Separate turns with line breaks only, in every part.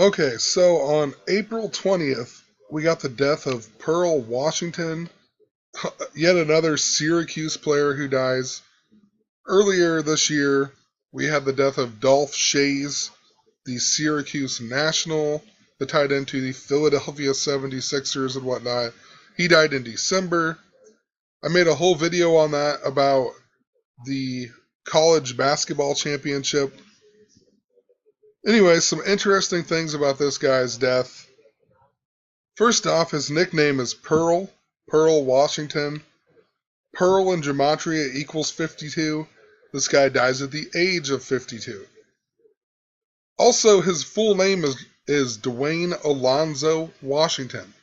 Okay, so on April 20th, we got the death of Pearl Washington, yet another Syracuse player who dies. Earlier this year, we had the death of Dolph Schayes, the Syracuse national, the tight end to the Philadelphia 76ers and whatnot. He died in December. I made a whole video on that about the college basketball championship. Anyway, some interesting things about this guy's death. First off, his nickname is Pearl Washington. Pearl in Gematria equals 52. This guy dies at the age of 52. Also, his full name is Dwayne Alonzo Washington.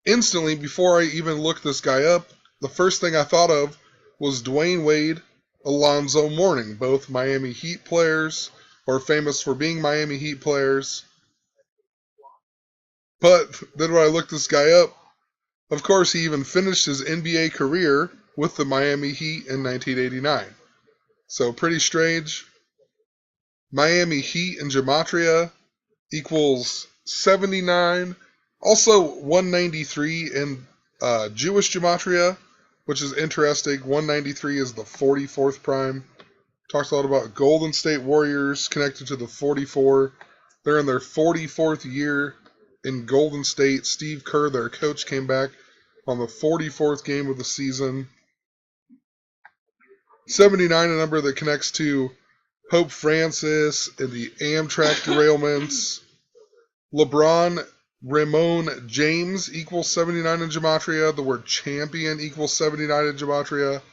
Instantly, before I even looked this guy up, the first thing I thought of was Dwayne Wade, Alonzo Mourning, both Miami Heat players, or famous for being Miami Heat players. But then when I looked this guy up, of course he even finished his NBA career with the Miami Heat in 1989. So pretty strange. Miami Heat in Gematria equals 79. Also 193 in Jewish Gematria, which is interesting. 193 is the 44th prime. Talks a lot about Golden State Warriors connected to the 44. They're in their 44th year in Golden State. Steve Kerr, their coach, came back on the 44th game of the season. 79, a number that connects to Pope Francis and the Amtrak derailments. LeBron Ramon James equals 79 in Gematria. The word champion equals 79 in Gematria.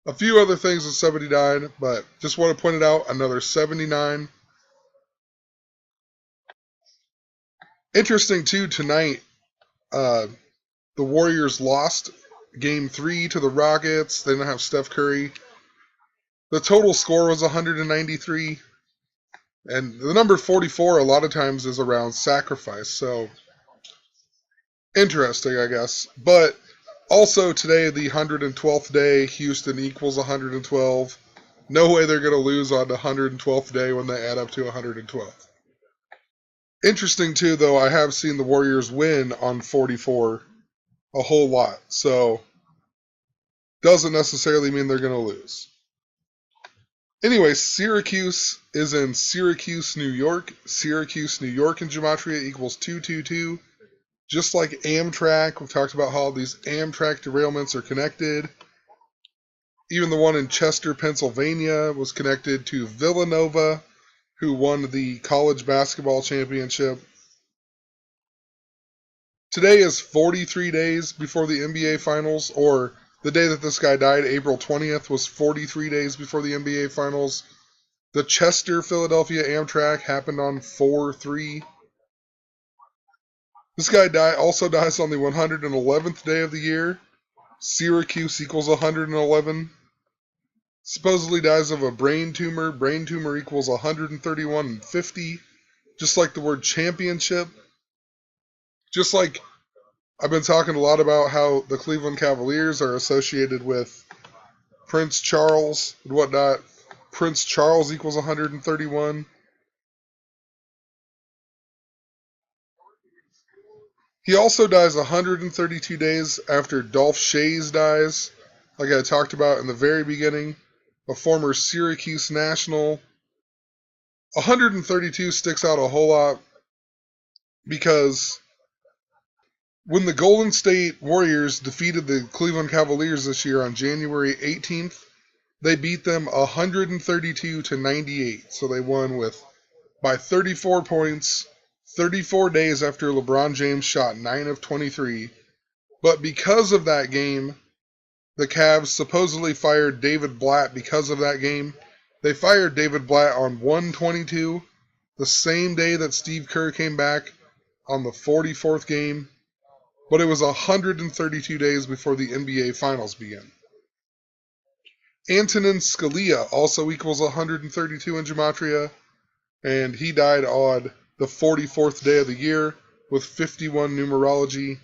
A few other things with 79, but just want to point it out, another 79. Interesting, too, tonight, the Warriors lost Game 3 to the Rockets. They didn't have Steph Curry. The total score was 193. And the number 44 a lot of times is around sacrifice. So, interesting, I guess. But also today, the 112th day, Houston equals 112. No way they're going to lose on the 112th day when they add up to 112. Interesting, too, though, I have seen the Warriors win on 44 a whole lot. So, doesn't necessarily mean they're going to lose. Anyway, Syracuse is in Syracuse, New York. Syracuse, New York in Gematria equals 222. Just like Amtrak, we've talked about how these Amtrak derailments are connected. Even the one in Chester, Pennsylvania was connected to Villanova, who won the college basketball championship. Today is 43 days before the NBA Finals, or the day that this guy died, April 20th, was 43 days before the NBA Finals. The Chester, Philadelphia Amtrak happened on 4/3. This guy also dies on the 111th day of the year. Syracuse equals 111. Supposedly dies of a brain tumor. Brain tumor equals 131 and 50. Just like the word championship. Just like I've been talking a lot about how the Cleveland Cavaliers are associated with Prince Charles and whatnot. Prince Charles equals 131. He also dies 132 days after Dolph Schayes dies, like I talked about in the very beginning, a former Syracuse national. 132 sticks out a whole lot because when the Golden State Warriors defeated the Cleveland Cavaliers this year on January 18th, they beat them 132 to 98. So they won by 34 points, 34 days after LeBron James shot 9 of 23. But because of that game, the Cavs supposedly fired David Blatt because of that game. They fired David Blatt on 122, the same day that Steve Kerr came back on the 44th game. But it was 132 days before the NBA Finals began. Antonin Scalia also equals 132 in Gematria, and he died on the 44th day of the year with 51 numerology.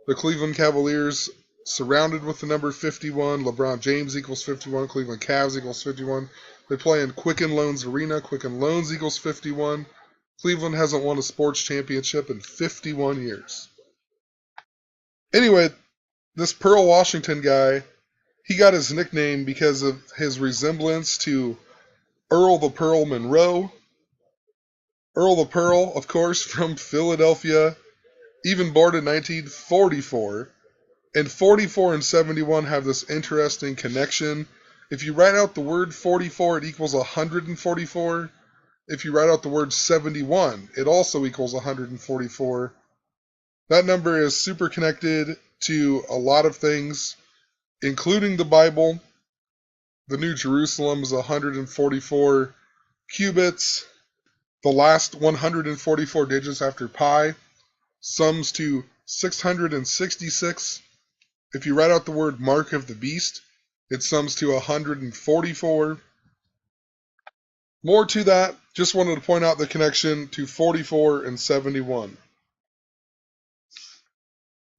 The Cleveland Cavaliers surrounded with the number 51. LeBron James equals 51. Cleveland Cavs equals 51. They play in Quicken Loans Arena. Quicken Loans equals 51. Cleveland hasn't won a sports championship in 51 years. Anyway, this Pearl Washington guy, he got his nickname because of his resemblance to Earl the Pearl Monroe. Earl the Pearl, of course, from Philadelphia, even born in 1944. And 44 and 71 have this interesting connection. If you write out the word 44, it equals 144. If you write out the word 71, it also equals 144. That number is super connected to a lot of things, including the Bible. The New Jerusalem is 144 cubits. The last 144 digits after pi sums to 666. If you write out the word mark of the beast, it sums to 144. More to that, just wanted to point out the connection to 44 and 71.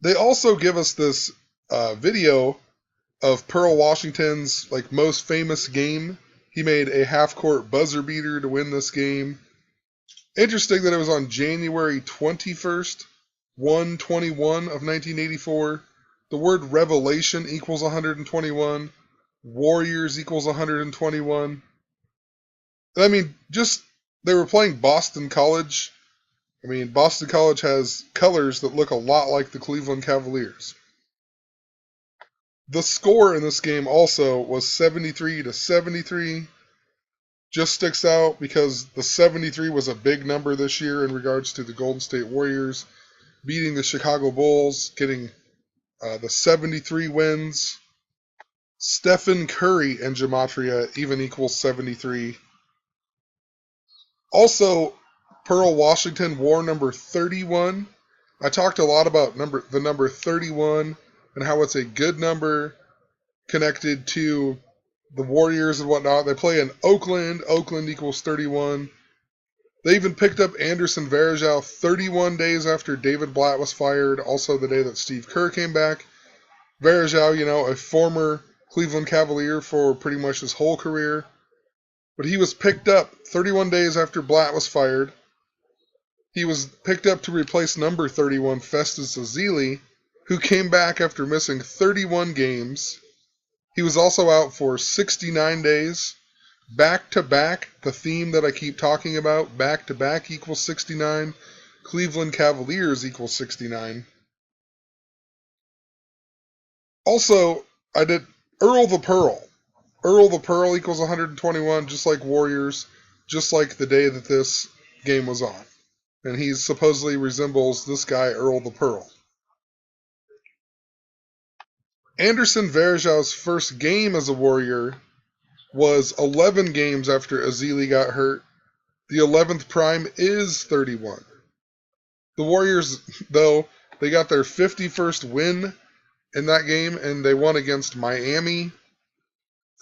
They also give us this video of Pearl Washington's most famous game. He made a half-court buzzer beater to win this game. Interesting that it was on January 21st, 1/21 of 1984. The word revelation equals 121. Warriors equals 121. I mean, they were playing Boston College. I mean, Boston College has colors that look a lot like the Cleveland Cavaliers. The score in this game also was 73-73. Just sticks out because the 73 was a big number this year in regards to the Golden State Warriors beating the Chicago Bulls, getting the 73 wins. Stephen Curry and Gematria even equals 73. Also, Pearl Washington wore number 31. I talked a lot about the number 31 and how it's a good number connected to the Warriors and whatnot. They play in Oakland. Oakland equals 31. They even picked up Anderson Varejao 31 days after David Blatt was fired, also the day that Steve Kerr came back. Varejao, a former Cleveland Cavalier for pretty much his whole career. But he was picked up 31 days after Blatt was fired. He was picked up to replace number 31, Festus Ezeli, who came back after missing 31 games. He was also out for 69 days. Back-to-back, the theme that I keep talking about, back-to-back equals 69. Cleveland Cavaliers equals 69. Also, I did Earl the Pearl. Earl the Pearl equals 121, just like Warriors, just like the day that this game was on. And he supposedly resembles this guy, Earl the Pearl. Anderson Varejao's first game as a Warrior was 11 games after Ezeli got hurt. The 11th prime is 31. The Warriors, though, they got their 51st win in that game, and they won against Miami.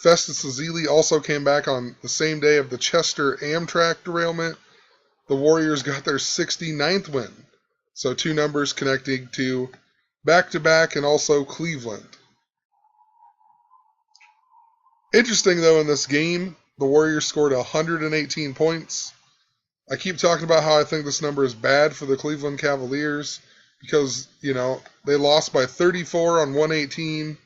Festus Ezeli also came back on the same day of the Chester Amtrak derailment. The Warriors got their 69th win. So two numbers connecting to back-to-back and also Cleveland. Interesting, though, in this game, the Warriors scored 118 points. I keep talking about how I think this number is bad for the Cleveland Cavaliers because, they lost by 34 on 118.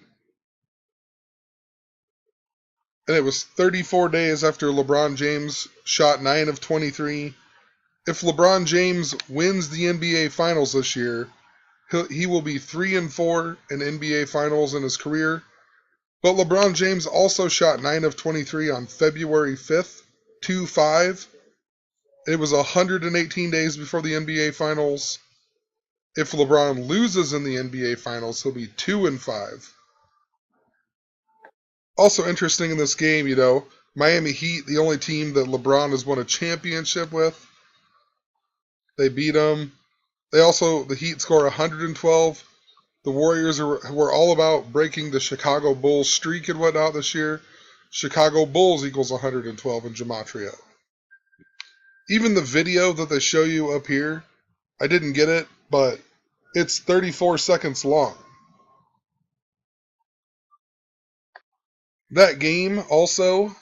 And it was 34 days after LeBron James shot 9 of 23. If LeBron James wins the NBA Finals this year, he will be 3-4 in NBA Finals in his career. But LeBron James also shot 9 of 23 on February 5th, 2-5. It was 118 days before the NBA Finals. If LeBron loses in the NBA Finals, he'll be 2-5. Also interesting in this game, Miami Heat, the only team that LeBron has won a championship with. They beat them. The Heat score 112. The Warriors were all about breaking the Chicago Bulls streak and whatnot this year. Chicago Bulls equals 112 in Gematria. Even the video that they show you up here, I didn't get it, but it's 34 seconds long. That game also,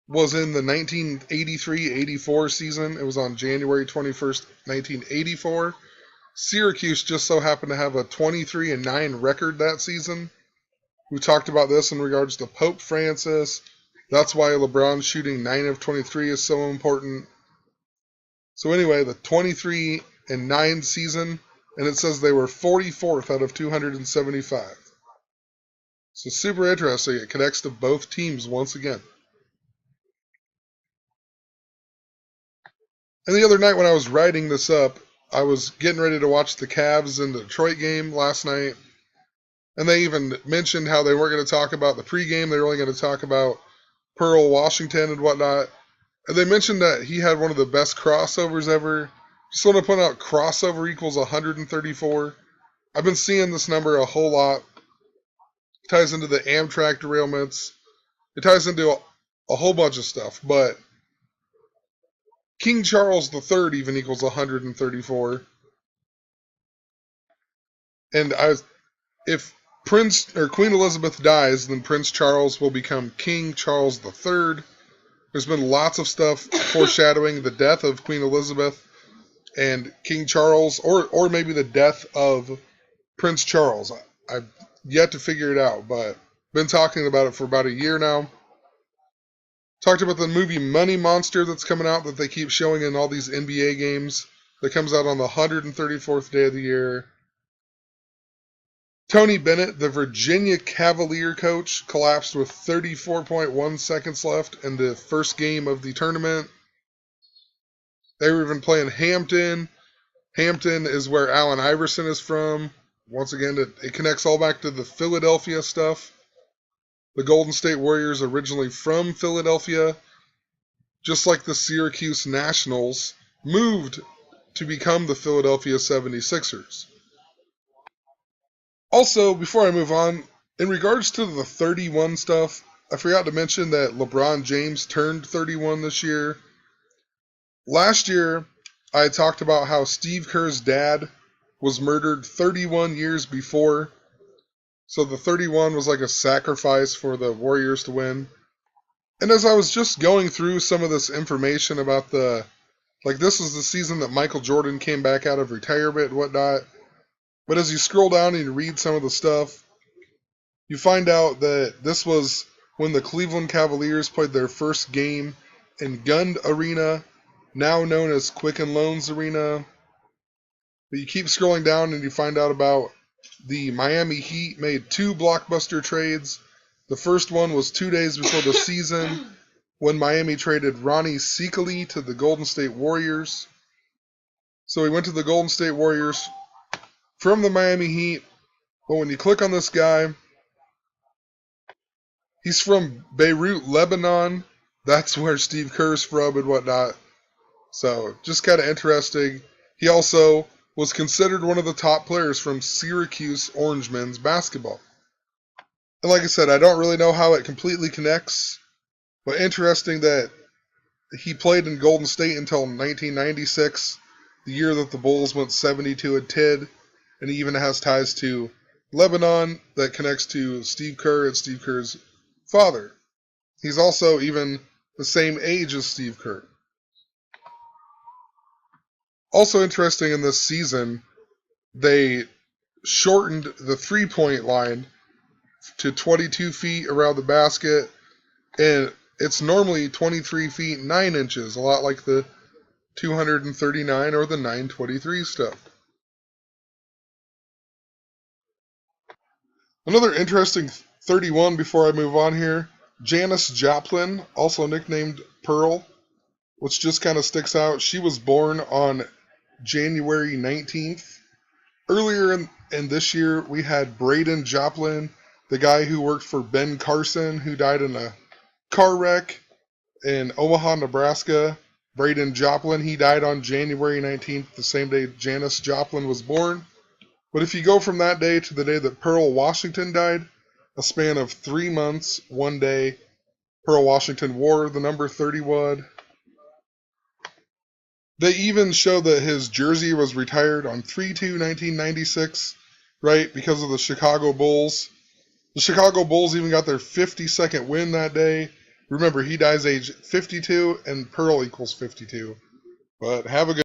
was in the 1983-84 season. It was on January 21st, 1984. Syracuse just so happened to have a 23-9 record that season. We talked about this in regards to Pope Francis. That's why LeBron shooting 9 of 23 is so important. So anyway, the 23-9 season, and it says they were 44th out of 275. So super interesting. It connects to both teams once again. And the other night when I was writing this up, I was getting ready to watch the Cavs and the Detroit game last night. And they even mentioned how they weren't going to talk about the pregame. They were only going to talk about Pearl Washington and whatnot. And they mentioned that he had one of the best crossovers ever. Just want to point out crossover equals 134. I've been seeing this number a whole lot. It ties into the Amtrak derailments. It ties into a whole bunch of stuff. But King Charles III even equals 134. And if Prince or Queen Elizabeth dies, then Prince Charles will become King Charles III. There's been lots of stuff foreshadowing the death of Queen Elizabeth and King Charles, or maybe the death of Prince Charles. I've yet to figure it out, but been talking about it for about a year now. Talked about the movie Money Monster that's coming out that they keep showing in all these NBA games. That comes out on the 134th day of the year. Tony Bennett, the Virginia Cavalier coach, collapsed with 34.1 seconds left in the first game of the tournament. They were even playing Hampton. Hampton is where Allen Iverson is from. Once again, it connects all back to the Philadelphia stuff. The Golden State Warriors originally from Philadelphia, just like the Syracuse Nationals, moved to become the Philadelphia 76ers. Also, before I move on, in regards to the 31 stuff, I forgot to mention that LeBron James turned 31 this year. Last year, I talked about how Steve Kerr's dad was murdered 31 years before. So the 31 was like a sacrifice for the Warriors to win. And as I was just going through some of this information about this was the season that Michael Jordan came back out of retirement and whatnot. But as you scroll down and you read some of the stuff, you find out that this was when the Cleveland Cavaliers played their first game in Gund Arena, now known as Quicken Loans Arena. But you keep scrolling down and you find out about the Miami Heat made 2 blockbuster trades. The first one was 2 days before the season when Miami traded Ronnie Seikaly to the Golden State Warriors. So he went to the Golden State Warriors from the Miami Heat. But when you click on this guy, he's from Beirut, Lebanon. That's where Steve Kerr's from and whatnot. So just kind of interesting. He also was considered one of the top players from Syracuse Orange men's basketball. And like I said, I don't really know how it completely connects, but interesting that he played in Golden State until 1996, the year that the Bulls went 72-10, and he even has ties to Lebanon that connects to Steve Kerr and Steve Kerr's father. He's also even the same age as Steve Kerr. Also interesting in this season, they shortened the three-point line to 22 feet around the basket, and it's normally 23 feet 9 inches, a lot like the 239 or the 923 stuff. Another interesting 31 before I move on here, Janis Joplin, also nicknamed Pearl, which just kind of sticks out. She was born on January 19th. Earlier in this year, we had Braden Joplin, the guy who worked for Ben Carson, who died in a car wreck in Omaha, Nebraska. Braden Joplin, he died on January 19th, the same day Janis Joplin was born. But if you go from that day to the day that Pearl Washington died, a span of 3 months, 1 day, Pearl Washington wore the number 31. They even show that his jersey was retired on 3/2/1996, right, because of the Chicago Bulls. The Chicago Bulls even got their 52nd win that day, Remember, he dies age 52, and Pearl equals 52. But have a good